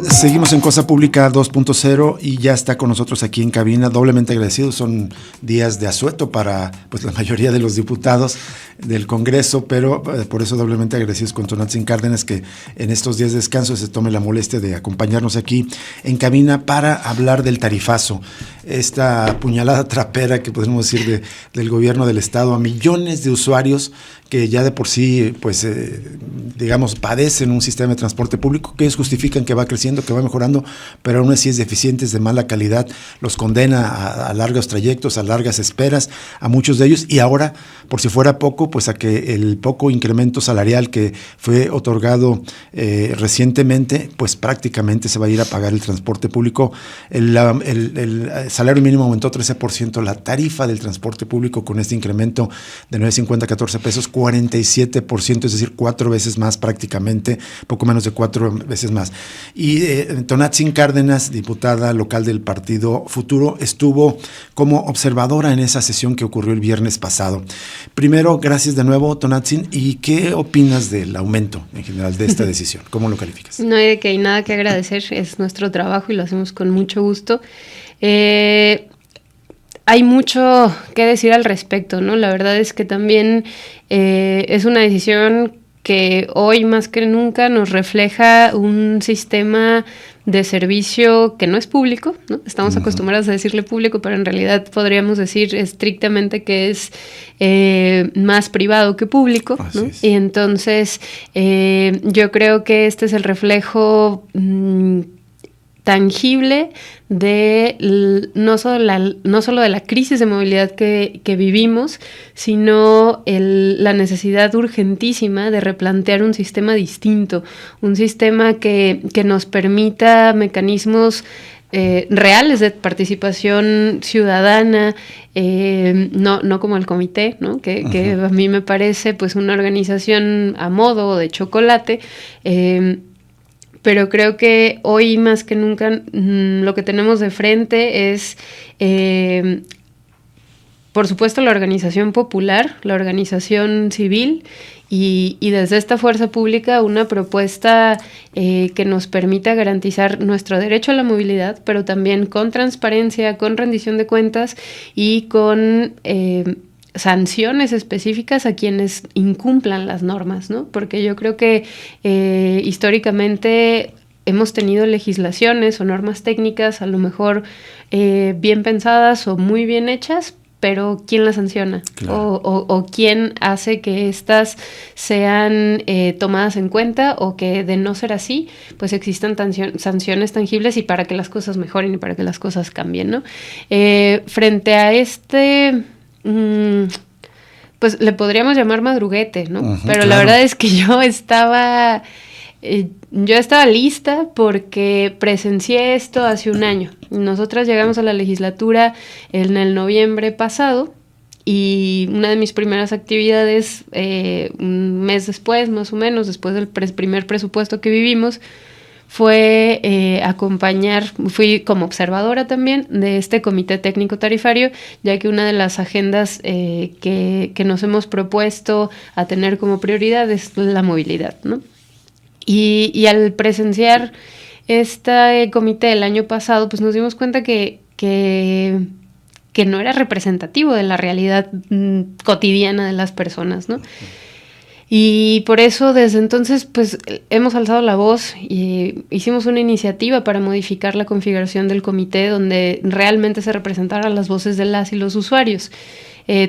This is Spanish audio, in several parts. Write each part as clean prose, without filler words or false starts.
Seguimos en Cosa Pública 2.0 y ya está con nosotros aquí en cabina, doblemente agradecidos. Son días de asueto para pues la mayoría de los diputados del Congreso, pero por eso doblemente agradecidos con Tonantzin Cárdenas, que en estos días de descanso se tome la molestia de acompañarnos aquí en cabina para hablar del tarifazo, esta puñalada trapera que podemos decir del gobierno del Estado a millones de usuarios que ya de por sí, pues, digamos, padecen un sistema de transporte público que ellos justifican que va creciendo, que va mejorando, pero aún así es deficiente, es de mala calidad, los condena a largos trayectos, a largas esperas, a muchos de ellos, y ahora, por si fuera poco, pues a que el poco incremento salarial que fue otorgado recientemente, pues prácticamente se va a ir a pagar el transporte público. El salario mínimo aumentó 13%, la tarifa del transporte público con este incremento de 9.50 a 14 pesos, 47%, es decir, 4 veces más prácticamente, poco menos de 4 veces más. Y Tonantzin Cárdenas, diputada local del Partido Futuro, estuvo como observadora en esa sesión que ocurrió el viernes pasado. Primero, gracias de nuevo, Tonantzin, ¿y qué opinas del aumento en general de esta decisión? ¿Cómo lo calificas? No hay nada que agradecer, es nuestro trabajo y lo hacemos con mucho gusto. Hay mucho que decir al respecto, ¿no? La verdad es que también es una decisión que hoy más que nunca nos refleja un sistema de servicio que no es público, ¿no? Estamos acostumbrados a decirle público, pero en realidad podríamos decir estrictamente que es más privado que público, ¿no? Y entonces yo creo que este es el reflejo tangible de no solo de la crisis de movilidad que vivimos, sino la necesidad urgentísima de replantear un sistema distinto, un sistema que nos permita mecanismos reales de participación ciudadana, no como el comité, ¿no? que a mí me parece pues una organización a modo de chocolate, pero creo que hoy más que nunca lo que tenemos de frente es, por supuesto, la organización popular, la organización civil y desde esta fuerza pública una propuesta que nos permita garantizar nuestro derecho a la movilidad, pero también con transparencia, con rendición de cuentas y con sanciones específicas a quienes incumplan las normas, ¿no? Porque yo creo que históricamente hemos tenido legislaciones o normas técnicas a lo mejor bien pensadas o muy bien hechas, pero ¿quién las sanciona? Claro. O quién hace que éstas sean tomadas en cuenta o que de no ser así, pues existan sanciones tangibles y para que las cosas mejoren y para que las cosas cambien, ¿no? Frente a pues le podríamos llamar madruguete, ¿no? Pero claro, la verdad es que yo estaba lista porque presencié esto hace un año. Nosotras llegamos a la legislatura en el noviembre pasado y una de mis primeras actividades, un mes después, más o menos, después del primer presupuesto que vivimos, fue fui como observadora también de este comité técnico tarifario, ya que una de las agendas que nos hemos propuesto a tener como prioridad es la movilidad, ¿no? Y al presenciar este comité el año pasado, pues nos dimos cuenta que no era representativo de la realidad cotidiana de las personas, ¿no? Y por eso desde entonces pues hemos alzado la voz y hicimos una iniciativa para modificar la configuración del comité donde realmente se representaran las voces de las y los usuarios.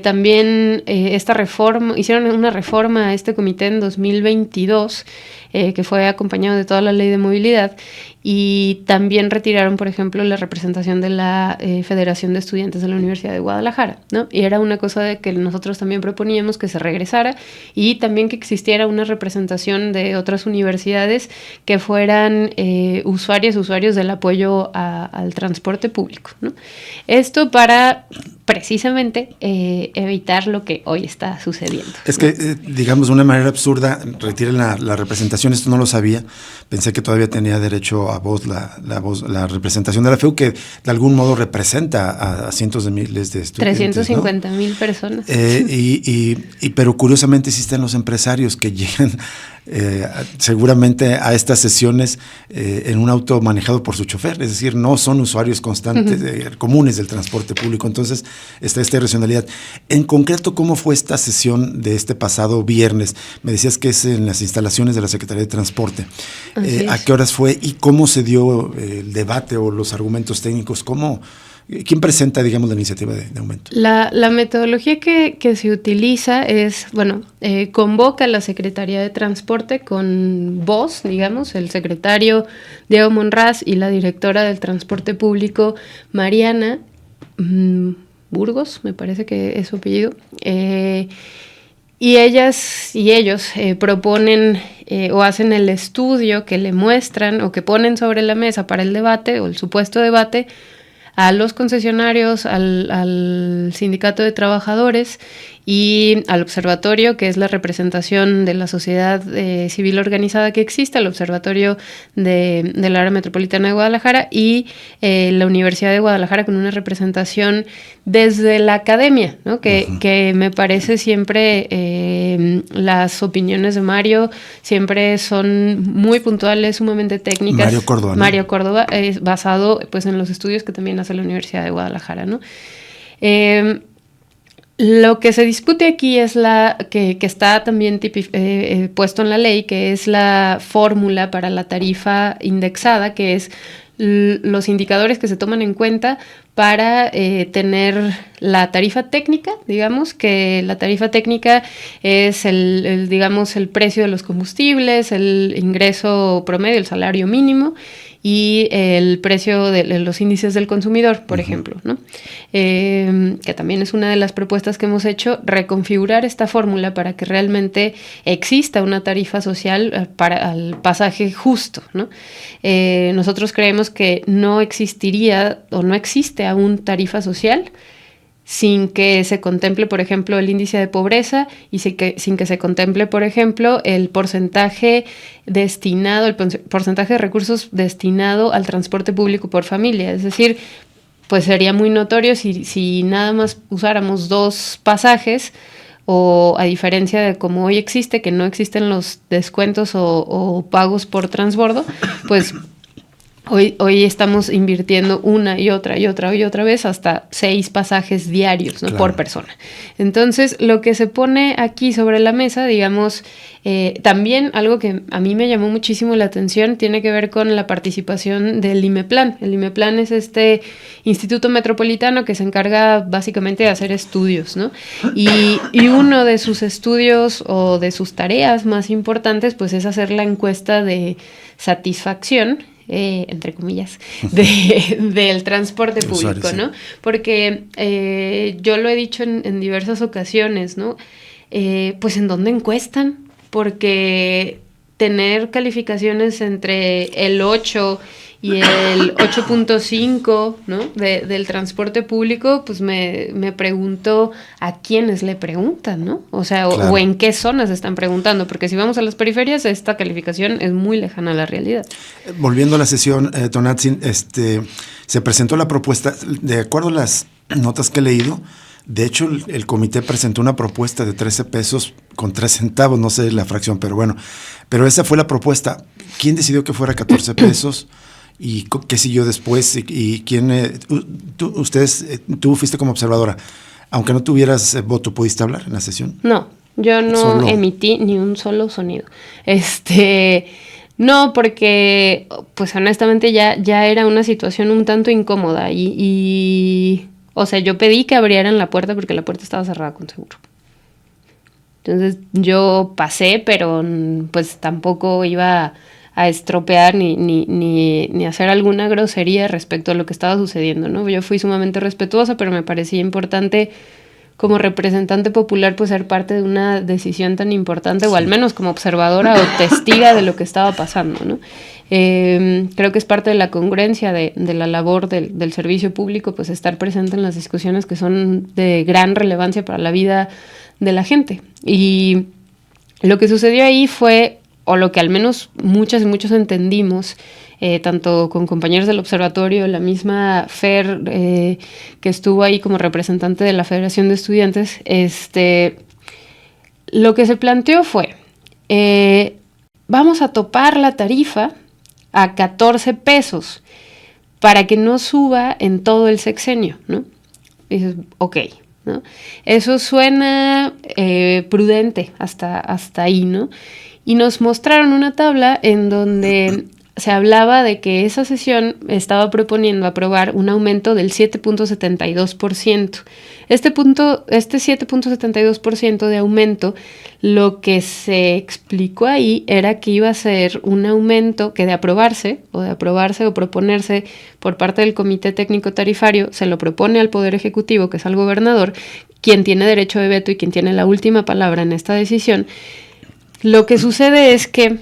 También hicieron una reforma a este comité en 2022 que fue acompañado de toda la ley de movilidad y también retiraron, por ejemplo, la representación de la Federación de Estudiantes de la Universidad de Guadalajara, ¿no? Y era una cosa de que nosotros también proponíamos que se regresara y también que existiera una representación de otras universidades que fueran usuarios del apoyo al transporte público, ¿no? Esto para precisamente evitar lo que hoy está sucediendo. Es que, digamos, de una manera absurda, retiren la representación, esto no lo sabía, pensé que todavía tenía derecho a voz la representación de la FEU, que de algún modo representa a cientos de miles de estudiantes. 350,000 personas. Pero curiosamente existen los empresarios que llegan seguramente a estas sesiones en un auto manejado por su chofer, es decir, no son usuarios constantes, comunes del transporte público. Entonces está esta irracionalidad. En concreto, ¿cómo fue esta sesión de este pasado viernes? Me decías que es en las instalaciones de la Secretaría de Transporte. ¿A qué horas fue y cómo se dio el debate o los argumentos técnicos? ¿Quién presenta, digamos, la iniciativa de aumento? La metodología que se utiliza es, convoca a la Secretaría de Transporte con voz, digamos, el secretario Diego Monraz y la directora del Transporte Público, Mariana Burgos, me parece que es su apellido, y ellas y ellos proponen o hacen el estudio que le muestran o que ponen sobre la mesa para el debate o el supuesto debate a los concesionarios, al sindicato de trabajadores y al observatorio, que es la representación de la sociedad civil organizada que existe, el observatorio del área metropolitana de Guadalajara y la Universidad de Guadalajara, con una representación desde la academia, ¿no? Que me parece siempre las opiniones de Mario siempre son muy puntuales, sumamente técnicas. Mario Córdoba, ¿no? Mario Córdoba, es basado pues en los estudios que también hace la Universidad de Guadalajara, ¿no? Lo que se discute aquí es que está también puesto en la ley, que es la fórmula para la tarifa indexada, que es los indicadores que se toman en cuenta para tener la tarifa técnica, digamos, que la tarifa técnica es digamos, el precio de los combustibles, el ingreso promedio, el salario mínimo y el precio de los índices del consumidor, por ejemplo, ¿no? Que también es una de las propuestas que hemos hecho, reconfigurar esta fórmula para que realmente exista una tarifa social para el pasaje justo, ¿no? Nosotros creemos que no existiría o no existe aún tarifa social sin que se contemple, por ejemplo, el índice de pobreza y sin que se contemple, por ejemplo, el porcentaje destinado, el porcentaje de recursos destinado al transporte público por familia. Es decir, pues sería muy notorio si nada más usáramos 2 pasajes, o a diferencia de como hoy existe, que no existen los descuentos o pagos por transbordo, pues Hoy estamos invirtiendo una y otra vez hasta 6 pasajes diarios, ¿no? Claro. Por persona. Entonces, lo que se pone aquí sobre la mesa, digamos, también algo que a mí me llamó muchísimo la atención tiene que ver con la participación del IMEPLAN. El IMEPLAN es este instituto metropolitano que se encarga básicamente de hacer estudios, ¿no? Y uno de sus estudios o de sus tareas más importantes, pues es hacer la encuesta de satisfacción, entre comillas, del transporte público, sí. ¿No? Porque yo lo he dicho en diversas ocasiones, ¿no? Pues ¿en dónde encuestan? Porque tener calificaciones entre el 8 y el 8.5, ¿no? del transporte público, pues me pregunto a quiénes le preguntan, ¿no? O sea, claro. o en qué zonas están preguntando, porque si vamos a las periferias, esta calificación es muy lejana a la realidad. Volviendo a la sesión, Tonantzin, se presentó la propuesta, de acuerdo a las notas que he leído. De hecho, el comité presentó una propuesta de 13 pesos con 3 centavos, no sé la fracción, pero bueno, pero esa fue la propuesta. ¿Quién decidió que fuera 14 pesos? ¿Y qué siguió después? ¿Y quién? Tú fuiste como observadora. Aunque no tuvieras voto, ¿pudiste hablar en la sesión? No, yo no emití ni un solo sonido. No, porque, pues honestamente ya era una situación un tanto incómoda y o sea, yo pedí que abrieran la puerta porque la puerta estaba cerrada con seguro. Entonces yo pasé, pero pues tampoco iba a estropear ni hacer alguna grosería respecto a lo que estaba sucediendo, ¿no? Yo fui sumamente respetuosa, pero me parecía importante como representante popular pues ser parte de una decisión tan importante, sí. O al menos como observadora o testiga de lo que estaba pasando, ¿no? Creo que es parte de la congruencia de la labor del servicio público, pues estar presente en las discusiones que son de gran relevancia para la vida de la gente. Y lo que sucedió ahí fue, o lo que al menos muchas y muchos entendimos, tanto con compañeros del observatorio, la misma Fer, que estuvo ahí como representante de la Federación de Estudiantes, lo que se planteó fue, vamos a topar la tarifa a 14 pesos para que no suba en todo el sexenio, ¿no? Y dices, ok, ¿no? Eso suena prudente hasta ahí, ¿no? Y nos mostraron una tabla en donde se hablaba de que esa sesión estaba proponiendo aprobar un aumento del 7.72%. Este 7.72% de aumento, lo que se explicó ahí era que iba a ser un aumento que de aprobarse o proponerse por parte del Comité Técnico Tarifario, se lo propone al Poder Ejecutivo, que es al gobernador, quien tiene derecho de veto y quien tiene la última palabra en esta decisión. Lo que sucede es que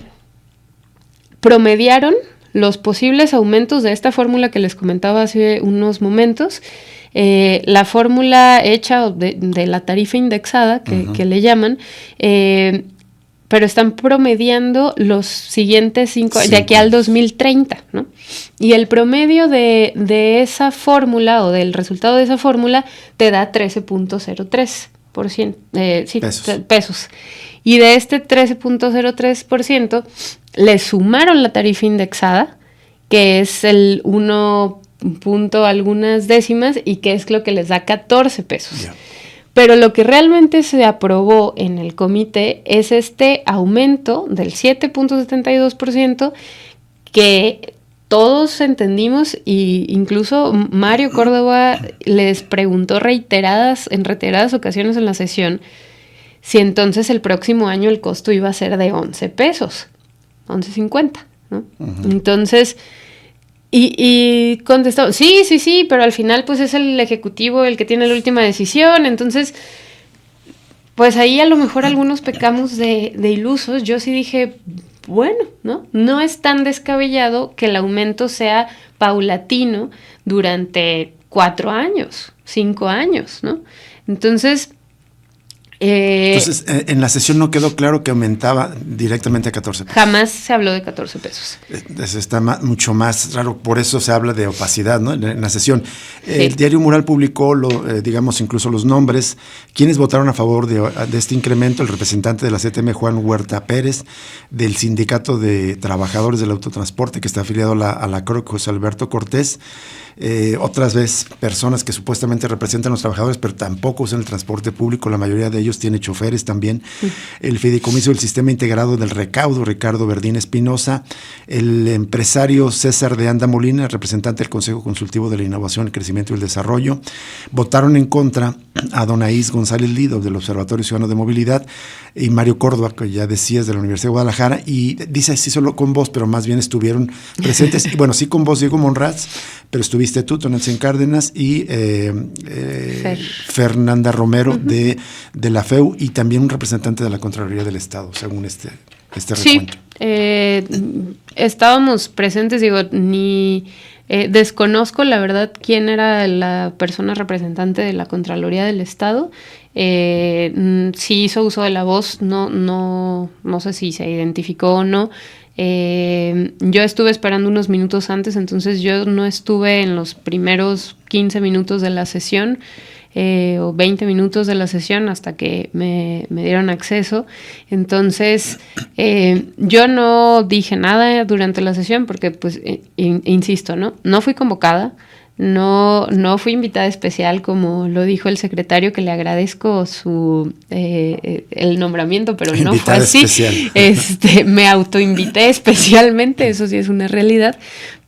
promediaron los posibles aumentos de esta fórmula que les comentaba hace unos momentos, la fórmula hecha de la tarifa indexada, que le llaman, pero están promediando los siguientes 5 de aquí al 2030, ¿no? Y el promedio de esa fórmula o del resultado de esa fórmula te da 13.03%, pesos. Y de este 13.03% le sumaron la tarifa indexada, que es el 1 punto algunas décimas y que es lo que les da 14 pesos. Yeah. Pero lo que realmente se aprobó en el comité es este aumento del 7.72% que todos entendimos, y incluso Mario Córdoba les preguntó en reiteradas ocasiones en la sesión si entonces el próximo año el costo iba a ser de 11 pesos, 11.50, ¿no? Uh-huh. Entonces, y contestó, sí, pero al final pues es el ejecutivo el que tiene la última decisión, entonces, pues ahí a lo mejor algunos pecamos de ilusos. Yo sí dije, bueno, no es tan descabellado que el aumento sea paulatino durante 4 años, 5 años, ¿no? Entonces, en la sesión no quedó claro que aumentaba directamente a 14 pesos. Jamás se habló de 14 pesos. Eso está mucho más raro, por eso se habla de opacidad, ¿no? En la sesión. Sí. El Diario Mural publicó, digamos, incluso los nombres. ¿Quiénes votaron a favor de este incremento? El representante de la CTM, Juan Huerta Pérez, del Sindicato de Trabajadores del Autotransporte, que está afiliado a la CROC, José Alberto Cortés. Otras veces, personas que supuestamente representan a los trabajadores, pero tampoco usan el transporte público, la mayoría de ellos tiene choferes también. El Fideicomiso del Sistema Integrado del Recaudo, Ricardo Verdín Espinosa, el empresario César de Anda Molina, representante del Consejo Consultivo de la Innovación, el Crecimiento y el Desarrollo. Votaron en contra a Donaís González Lido, del Observatorio Ciudadano de Movilidad, y Mario Córdoba, que ya decías, de la Universidad de Guadalajara, y dice así solo con voz, pero más bien estuvieron presentes, y bueno, sí con voz Diego Monraz, pero estuviste tú, Tonantzin Cárdenas, y Fernanda Romero, uh-huh, de la FEU, y también un representante de la Contraloría del Estado, según este recuento. Sí, estábamos presentes, desconozco la verdad quién era la persona representante de la Contraloría del Estado. Sí hizo uso de la voz, no sé si se identificó o no. Yo estuve esperando unos minutos antes, entonces yo no estuve en los primeros 15 minutos de la sesión, o 20 minutos de la sesión hasta que me dieron acceso. Entonces, yo no dije nada durante la sesión porque, pues, insisto, no fui convocada, no fui invitada especial, como lo dijo el secretario, que le agradezco el nombramiento, pero no fue así. Me autoinvité especialmente, eso sí es una realidad,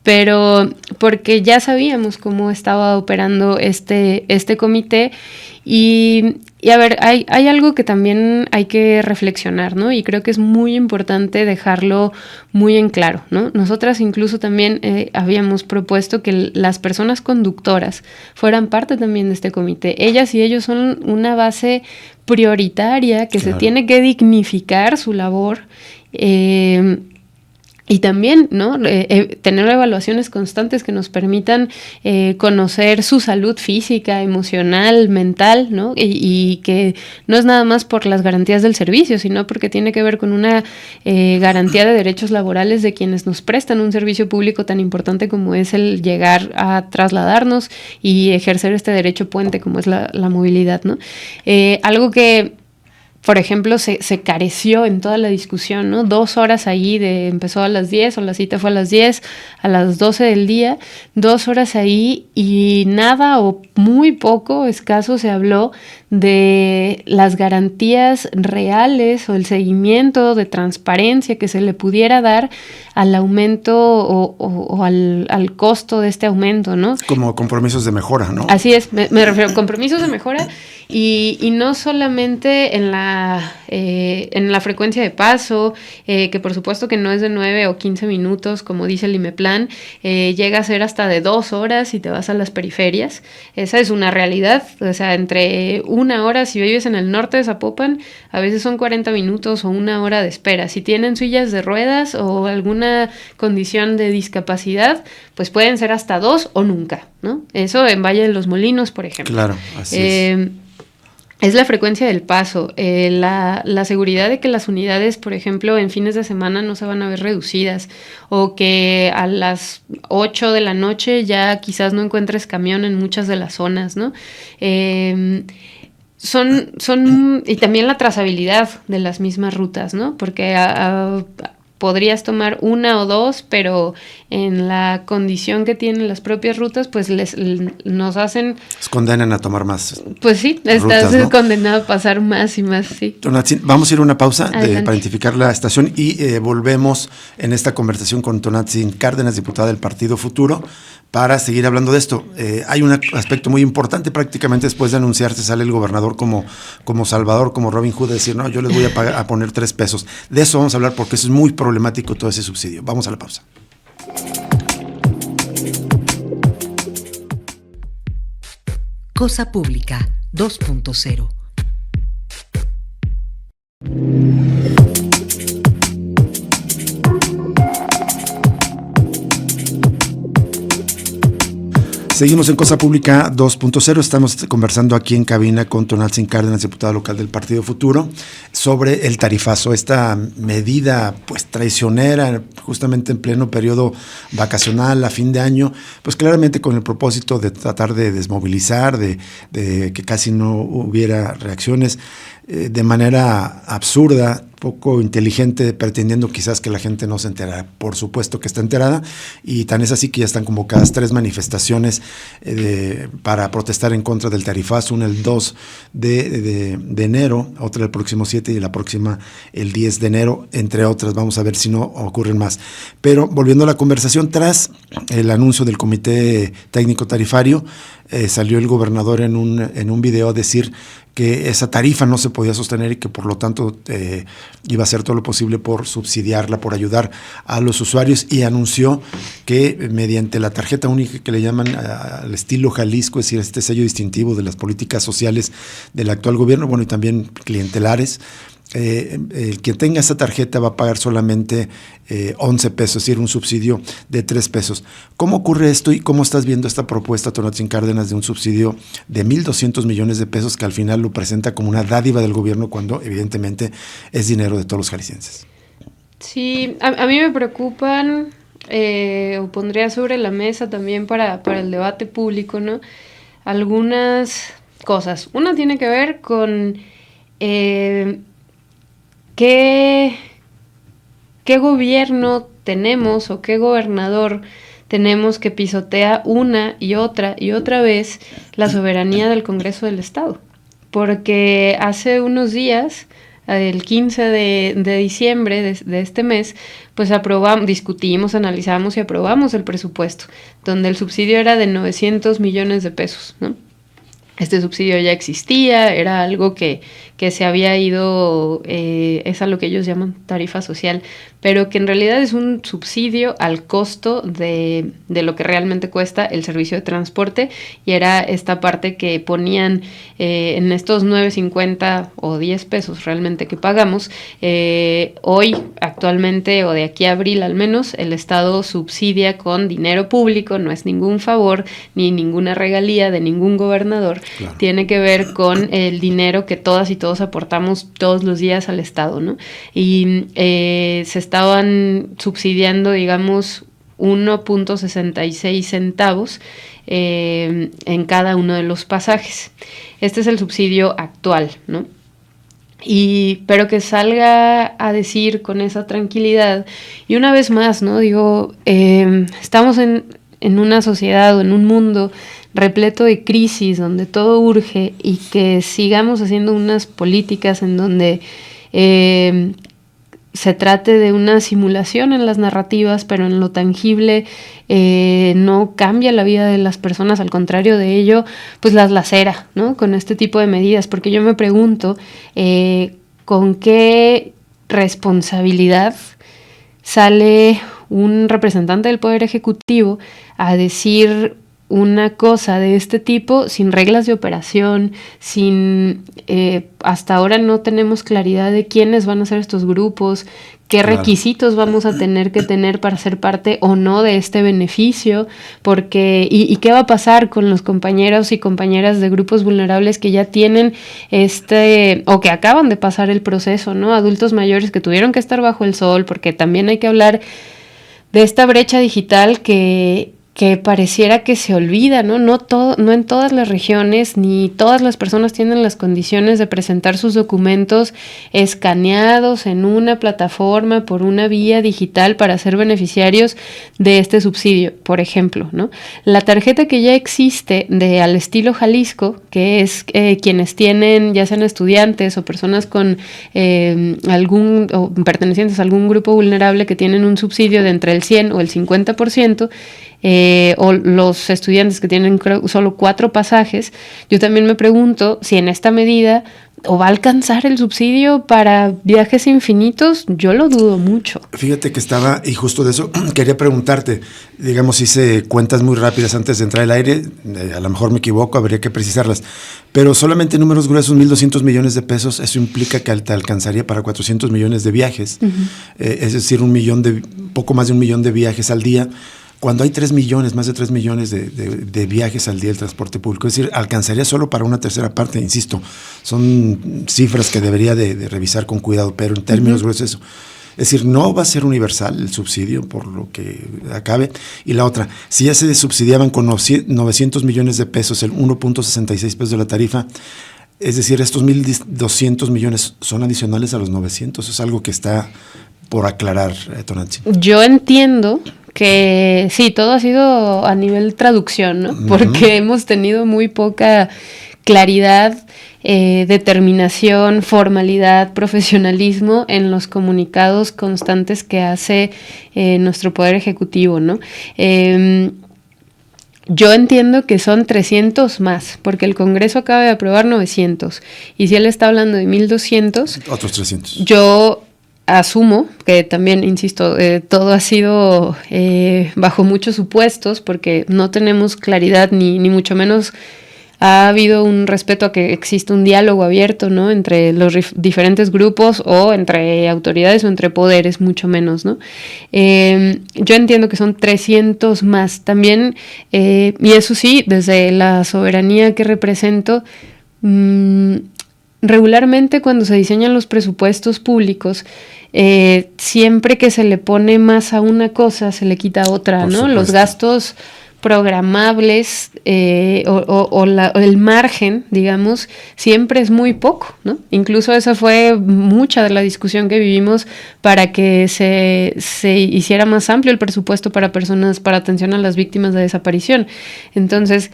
pero porque ya sabíamos cómo estaba operando este comité. Y a ver, hay algo que también hay que reflexionar, ¿no? Y creo que es muy importante dejarlo muy en claro, ¿no? Nosotras incluso también habíamos propuesto que las personas conductoras fueran parte también de este comité. Ellas y ellos son una base prioritaria que se tiene que dignificar su labor. Y también, ¿no? Tener evaluaciones constantes que nos permitan conocer su salud física, emocional, mental, ¿no? Y que no es nada más por las garantías del servicio, sino porque tiene que ver con una garantía de derechos laborales de quienes nos prestan un servicio público tan importante como es el llegar a trasladarnos y ejercer este derecho puente como es la movilidad, ¿no? Algo que por ejemplo, se careció en toda la discusión, ¿no? 2 horas ahí, empezó a las 10 o la cita fue a las 10, a las 12 del día, 2 horas ahí y nada o muy poco, escaso, se habló de las garantías reales o el seguimiento de transparencia que se le pudiera dar al aumento o al costo de este aumento, ¿no? Como compromisos de mejora, ¿no? Así es, me refiero a compromisos de mejora y no solamente en la frecuencia de paso, que por supuesto que no es de 9 o 15 minutos, como dice el IMEPLAN, llega a ser hasta de 2 horas si te vas a las periferias. Esa es una realidad, o sea, entre 1 hora, si vives en el norte de Zapopan, a veces son 40 minutos o 1 hora de espera. Si tienen sillas de ruedas o alguna condición de discapacidad, pues pueden ser hasta 2 o nunca, ¿no? Eso en Valle de los Molinos, por ejemplo. Claro, así es. Es la frecuencia del paso, la seguridad de que las unidades, por ejemplo, en fines de semana no se van a ver reducidas o que a las 8 de la noche ya quizás no encuentres camión en muchas de las zonas, ¿no? Y también la trazabilidad de las mismas rutas, ¿no? Porque podrías tomar 1 o 2, pero en la condición que tienen las propias rutas, pues nos hacen... Nos condenan a tomar más. Pues sí, estás condenado a pasar más y más, sí. Tonatzin, vamos a ir a una pausa para identificar la estación y volvemos en esta conversación con Tonatzin Cárdenas, diputada del Partido Futuro, para seguir hablando de esto. Hay un aspecto muy importante, prácticamente después de anunciarse sale el gobernador como Salvador, como Robin Hood, a decir, no, yo les voy a poner 3 pesos. De eso vamos a hablar porque eso es muy problemático, todo ese subsidio. Vamos a la pausa. Cosa Pública 2.0. Seguimos en Cosa Pública 2.0, estamos conversando aquí en cabina con Tonatzin Cárdenas, diputada local del Partido Futuro, sobre el tarifazo, esta medida pues traicionera, justamente en pleno periodo vacacional, a fin de año, pues claramente con el propósito de tratar de desmovilizar, de que casi no hubiera reacciones, de manera absurda, poco inteligente, pretendiendo quizás que la gente no se enterara. Por supuesto que está enterada, y tan es así que ya están convocadas 3 manifestaciones para protestar en contra del tarifazo, una el 2 de enero, otra el próximo 7 y la próxima el 10 de enero, entre otras. Vamos a ver si no ocurren más. Pero volviendo a la conversación, tras el anuncio del Comité Técnico Tarifario, salió el gobernador en un video a decir que esa tarifa no se podía sostener y que por lo tanto iba a hacer todo lo posible por subsidiarla, por ayudar a los usuarios, y anunció que mediante la tarjeta única que le llaman al estilo Jalisco, es decir, este sello distintivo de las políticas sociales del actual gobierno, bueno, y también clientelares, el que tenga esa tarjeta va a pagar solamente 11 pesos, es decir, un subsidio de 3 pesos. ¿Cómo ocurre esto y cómo estás viendo esta propuesta, Tonatzin Cárdenas, de un subsidio de 1,200 millones de pesos que al final lo presenta como una dádiva del gobierno cuando evidentemente es dinero de todos los jaliscienses? Sí, a mí me preocupan, o pondría sobre la mesa también para el debate público, ¿no? Algunas cosas. Una tiene que ver con... ¿Qué gobierno tenemos o qué gobernador tenemos que pisotea una y otra vez la soberanía del Congreso del Estado? Porque hace unos días, el 15 de diciembre de este mes, pues discutimos, analizamos y aprobamos el presupuesto, donde el subsidio era de 900 millones de pesos, ¿no? Este subsidio ya existía, era algo que se había ido, es a lo que ellos llaman tarifa social, pero que en realidad es un subsidio al costo de lo que realmente cuesta el servicio de transporte, y era esta parte que ponían en estos 9.50 o 10 pesos realmente que pagamos. Hoy, actualmente, o de aquí a abril al menos, el Estado subsidia con dinero público, no es ningún favor ni ninguna regalía de ningún gobernador. Claro. Tiene que ver con el dinero que todas y todos aportamos todos los días al Estado, ¿no? Y se estaban subsidiando, digamos, 1.66 centavos en cada uno de los pasajes. Este es el subsidio actual, ¿no? pero que salga a decir con esa tranquilidad. Y una vez más, ¿no? Digo, estamos en una sociedad o en un mundo repleto de crisis, donde todo urge, y que sigamos haciendo unas políticas en donde se trate de una simulación en las narrativas, pero en lo tangible no cambia la vida de las personas, al contrario de ello, pues las lacera, ¿no? Con este tipo de medidas, porque yo me pregunto con qué responsabilidad sale un representante del Poder Ejecutivo a decir una cosa de este tipo sin reglas de operación, hasta ahora no tenemos claridad de quiénes van a ser estos grupos, qué requisitos vamos a tener que tener para ser parte o no de este beneficio, porque y qué va a pasar con los compañeros y compañeras de grupos vulnerables que ya tienen o que acaban de pasar el proceso, ¿no? Adultos mayores que tuvieron que estar bajo el sol, porque también hay que hablar de esta brecha digital que pareciera que se olvida, ¿no? No en todas las regiones ni todas las personas tienen las condiciones de presentar sus documentos escaneados en una plataforma por una vía digital para ser beneficiarios de este subsidio, por ejemplo, ¿no? La tarjeta que ya existe de Al Estilo Jalisco, que es quienes tienen, ya sean estudiantes o personas con o pertenecientes a algún grupo vulnerable que tienen un subsidio de entre el 100 o el 50%, o los estudiantes que tienen solo 4 pasajes, yo también me pregunto si en esta medida o va a alcanzar el subsidio para viajes infinitos. Yo lo dudo mucho. Fíjate que y justo de eso quería preguntarte, digamos, hice cuentas muy rápidas antes de entrar al aire, a lo mejor me equivoco, habría que precisarlas, pero solamente números gruesos, 1,200 millones de pesos, eso implica que te alcanzaría para 400 millones de viajes, es decir, poco más de 1 millón de viajes al día. Cuando hay 3 millones, más de 3 millones de viajes al día del transporte público, es decir, alcanzaría solo para una tercera parte, insisto, son cifras que debería de revisar con cuidado, pero en términos gruesos eso. Es decir, no va a ser universal el subsidio por lo que acabe. Y la otra, si ya se subsidiaban con 900 millones de pesos, el 1.66 pesos de la tarifa, es decir, estos 1,200 millones son adicionales a los 900, es algo que está por aclarar, Tonantzin. Yo entiendo que sí, todo ha sido a nivel traducción, ¿no? Porque hemos tenido muy poca claridad, determinación, formalidad, profesionalismo en los comunicados constantes que hace nuestro Poder Ejecutivo, ¿no? Yo entiendo que son 300 más, porque el Congreso acaba de aprobar 900, y si él está hablando de 1,200... Otros 300. Yo asumo que también, insisto, todo ha sido bajo muchos supuestos, porque no tenemos claridad ni mucho menos ha habido un respeto a que exista un diálogo abierto, ¿no? Entre los diferentes grupos o entre autoridades o entre poderes, mucho menos, ¿no? Yo entiendo que son 300 más también, y eso sí, desde la soberanía que represento, regularmente cuando se diseñan los presupuestos públicos, siempre que se le pone más a una cosa, se le quita a otra, ¿no? Los gastos programables o el margen, digamos, siempre es muy poco, ¿no? Incluso esa fue mucha de la discusión que vivimos para que se hiciera más amplio el presupuesto para atención a las víctimas de desaparición. Entonces,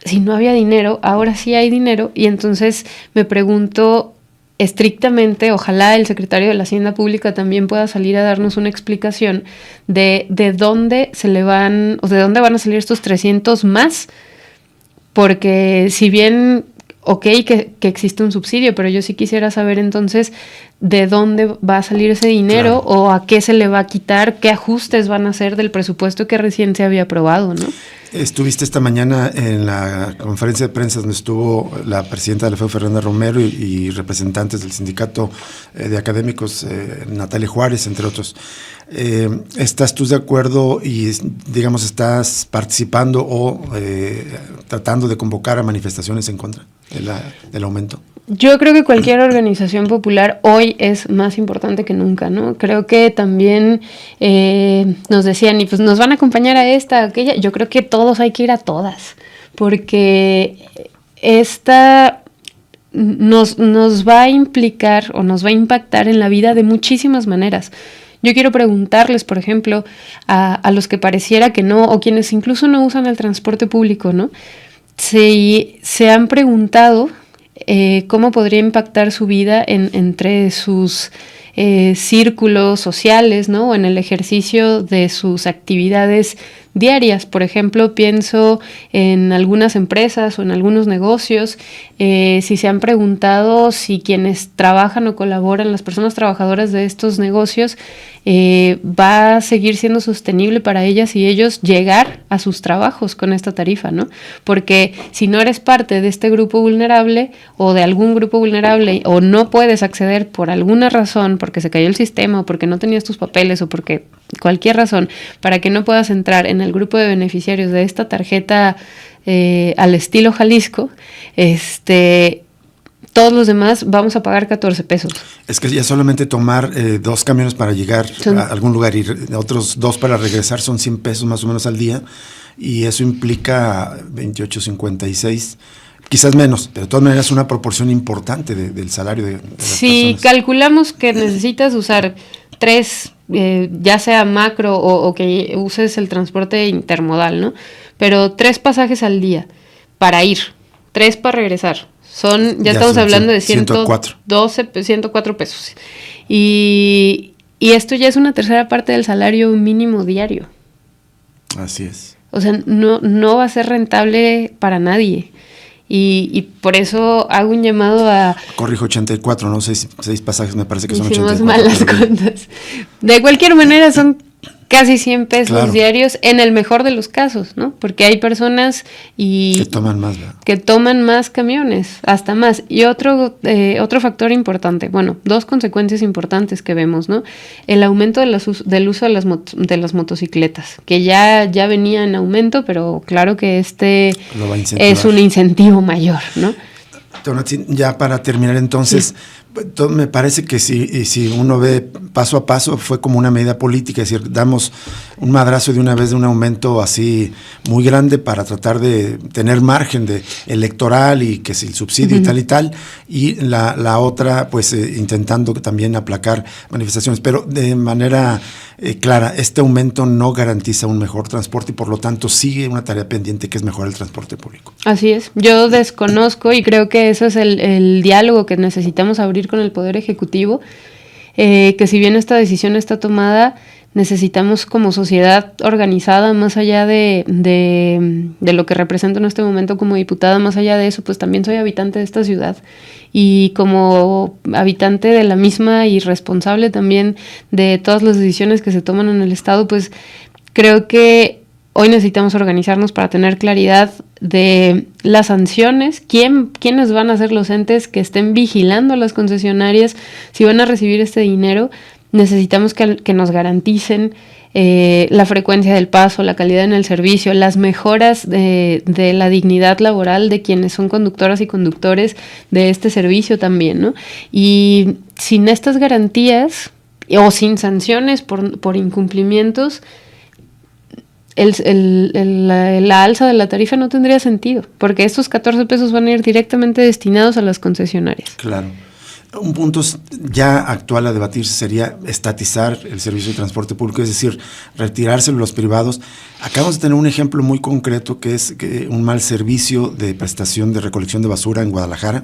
si no había dinero, ahora sí hay dinero, y entonces me pregunto estrictamente, ojalá el secretario de la Hacienda Pública también pueda salir a darnos una explicación de dónde de dónde van a salir estos 300 más, porque si bien, que existe un subsidio, pero yo sí quisiera saber entonces de dónde va a salir ese dinero, claro, o a qué se le va a quitar, qué ajustes van a hacer del presupuesto que recién se había aprobado, ¿no? Estuviste esta mañana en la conferencia de prensa donde estuvo la presidenta de la FEU, Fernanda Romero, y representantes del sindicato de académicos, Natalia Juárez, entre otros. ¿Estás tú de acuerdo y, digamos, estás participando o tratando de convocar a manifestaciones en contra del aumento? Yo creo que cualquier organización popular hoy es más importante que nunca, ¿no? Creo que también nos decían, y pues nos van a acompañar a esta, aquella. Yo creo que todos hay que ir a todas, porque nos va a implicar o nos va a impactar en la vida de muchísimas maneras. Yo quiero preguntarles, por ejemplo, a los que pareciera que no, o quienes incluso no usan el transporte público, ¿no? Si se han preguntado cómo podría impactar su vida entre sus círculos sociales, ¿no? O en el ejercicio de sus actividades diarias. Por ejemplo, pienso en algunas empresas o en algunos negocios, si se han preguntado si quienes trabajan o colaboran, las personas trabajadoras de estos negocios, va a seguir siendo sostenible para ellas y ellos llegar a sus trabajos con esta tarifa, ¿no? Porque si no eres parte de este grupo vulnerable o de algún grupo vulnerable o no puedes acceder por alguna razón, porque se cayó el sistema o porque no tenías tus papeles o porque cualquier razón, para que no puedas entrar en el grupo de beneficiarios de esta tarjeta al estilo Jalisco, todos los demás vamos a pagar 14 pesos. Es que ya solamente tomar 2 camiones para llegar a algún lugar y otros 2 para regresar son 100 pesos más o menos al día, y eso implica 28.56, quizás menos, pero de todas maneras es una proporción importante del salario de las personas. Calculamos que necesitas usar 3, ya sea macro o que uses el transporte intermodal, ¿no? Pero 3 pasajes al día para ir, 3 para regresar. Ya estamos hablando de 104 pesos. Y esto ya es una tercera parte del salario mínimo diario. Así es. O sea, no va a ser rentable para nadie. Y por eso hago un llamado a... Corrijo, 84, ¿no? 6 pasajes me parece que son 84. Hicimos mal las cuentas. De cualquier manera son casi 100 pesos diarios en el mejor de los casos, ¿no? Porque hay personas que toman más, ¿verdad? Que toman más camiones, hasta más. Y otro factor importante, 2 consecuencias importantes que vemos, ¿no? El aumento del uso de las motocicletas, que ya venía en aumento, pero claro que es un incentivo mayor, ¿no? Tonatzin, ya para terminar entonces, me parece que si uno ve paso a paso fue como una medida política, es decir, damos un madrazo de una vez de un aumento así muy grande para tratar de tener margen electoral y que si el subsidio y tal, y la otra pues intentando también aplacar manifestaciones, pero de manera clara, este aumento no garantiza un mejor transporte y por lo tanto sigue una tarea pendiente que es mejorar el transporte público. Así es, yo desconozco y creo que eso es el diálogo que necesitamos abrir con el Poder Ejecutivo, que si bien esta decisión está tomada, necesitamos como sociedad organizada, más allá de lo que represento en este momento como diputada, más allá de eso, pues también soy habitante de esta ciudad y como habitante de la misma y responsable también de todas las decisiones que se toman en el Estado, pues creo que hoy necesitamos organizarnos para tener claridad de las sanciones, quiénes van a ser los entes que estén vigilando a las concesionarias, si van a recibir este dinero. Necesitamos que nos garanticen la frecuencia del paso, la calidad en el servicio, las mejoras de la dignidad laboral de quienes son conductoras y conductores de este servicio también, ¿no? Y sin estas garantías o sin sanciones por incumplimientos, la alza de la tarifa no tendría sentido, porque estos 14 pesos van a ir directamente destinados a las concesionarias. Claro. Un punto ya actual a debatirse sería estatizar el servicio de transporte público, es decir, retirárselo a los privados. Acabamos de tener un ejemplo muy concreto que es un mal servicio de prestación de recolección de basura en Guadalajara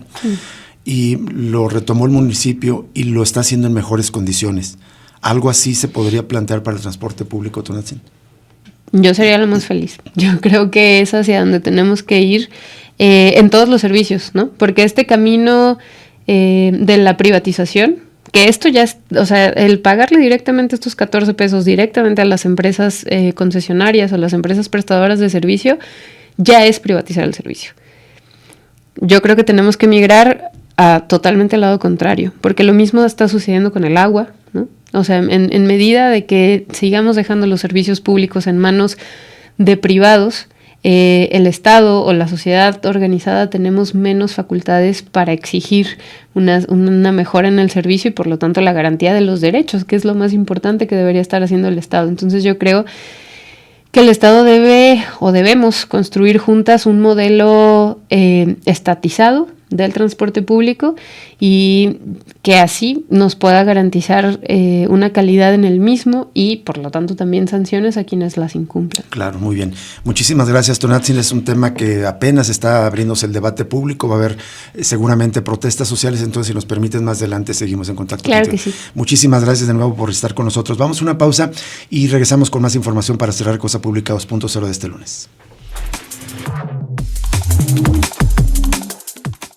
y lo retomó el municipio y lo está haciendo en mejores condiciones. ¿Algo así se podría plantear para el transporte público, Tonatzin? Yo sería la más feliz. Yo creo que es hacia donde tenemos que ir en todos los servicios, ¿no? Porque este camino de la privatización, que esto ya es, o sea, el pagarle directamente estos 14 pesos directamente a las empresas concesionarias o las empresas prestadoras de servicio, ya es privatizar el servicio. Yo creo que tenemos que migrar totalmente al lado contrario, porque lo mismo está sucediendo con el agua, ¿no? O sea, en medida de que sigamos dejando los servicios públicos en manos de privados, el Estado o la sociedad organizada tenemos menos facultades para exigir una mejora en el servicio y por lo tanto la garantía de los derechos, que es lo más importante que debería estar haciendo el Estado. Entonces yo creo que el Estado debemos construir juntas un modelo estatizado del transporte público y que así nos pueda garantizar una calidad en el mismo y por lo tanto también sanciones a quienes las incumplan. Claro, muy bien. Muchísimas gracias, Tonantzin. Es un tema que apenas está abriéndose el debate público, va a haber seguramente protestas sociales, entonces si nos permites más adelante seguimos en contacto Claro contigo. que sí. Muchísimas gracias de nuevo por estar con nosotros. Vamos a una pausa y regresamos con más información para cerrar Cosa Pública 2.0 de este lunes.